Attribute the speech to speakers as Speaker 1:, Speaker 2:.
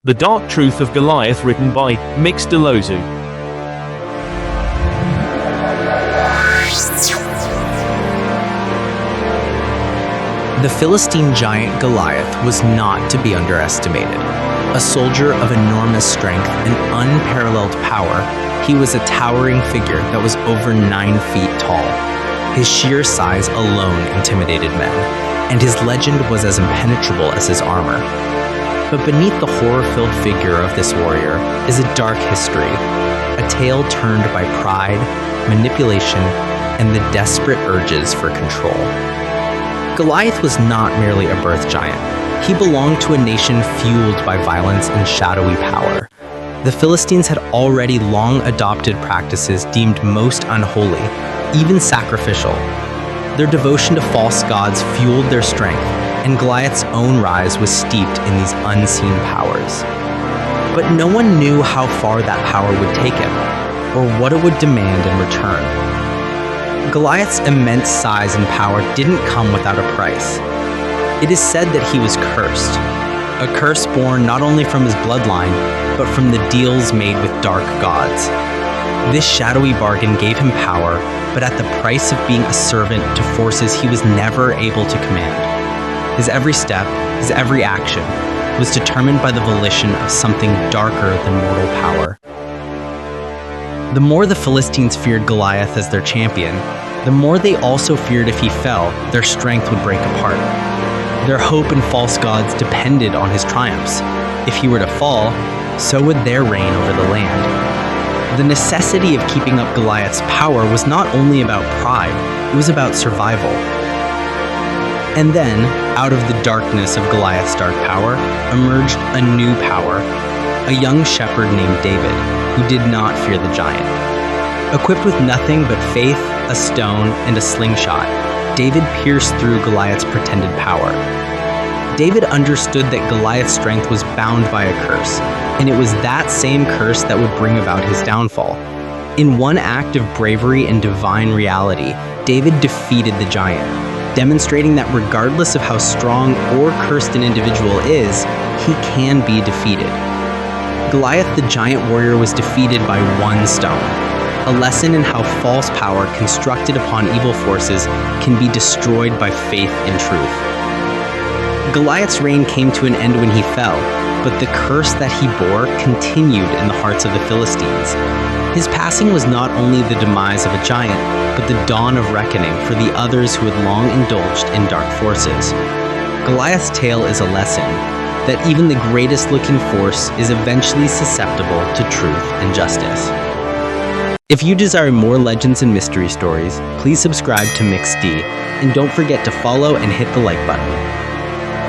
Speaker 1: The Dark Truth of Goliath, written by Deloso.
Speaker 2: The Philistine giant Goliath was not to be underestimated. A soldier of enormous strength and unparalleled power, he was a towering figure that was over 9 feet tall. His sheer size alone intimidated men, and his legend was as impenetrable as his armor. But beneath the horror-filled figure of this warrior is a dark history, a tale turned by pride, manipulation, and the desperate urges for control. Goliath was not merely a birth giant. He belonged to a nation fueled by violence and shadowy power. The Philistines had already long adopted practices deemed most unholy, even sacrificial. Their devotion to false gods fueled their strength, and Goliath's own rise was steeped in these unseen powers. But no one knew how far that power would take him, or what it would demand in return. Goliath's immense size and power didn't come without a price. It is said that he was cursed, a curse born not only from his bloodline, but from the deals made with dark gods. This shadowy bargain gave him power, but at the price of being a servant to forces he was never able to command. His every step, his every action, was determined by the volition of something darker than mortal power. The more the Philistines feared Goliath as their champion, the more they also feared if he fell, their strength would break apart. Their hope in false gods depended on his triumphs. If he were to fall, so would their reign over the land. The necessity of keeping up Goliath's power was not only about pride, it was about survival. And then, out of the darkness of Goliath's dark power, emerged a new power, a young shepherd named David, who did not fear the giant. Equipped with nothing but faith, a stone, and a slingshot, David pierced through Goliath's pretended power. David understood that Goliath's strength was bound by a curse, and it was that same curse that would bring about his downfall. In one act of bravery and divine reality, David defeated the giant, demonstrating that regardless of how strong or cursed an individual is, he can be defeated. Goliath the giant warrior was defeated by one stone, a lesson in how false power constructed upon evil forces can be destroyed by faith in truth. Goliath's reign came to an end when he fell, but the curse that he bore continued in the hearts of the Philistines. His passing was not only the demise of a giant, but the dawn of reckoning for the others who had long indulged in dark forces. Goliath's tale is a lesson that even the greatest looking force is eventually susceptible to truth and justice. If you desire more legends and mystery stories, please subscribe to Mixed D, and don't forget to follow and hit the like button.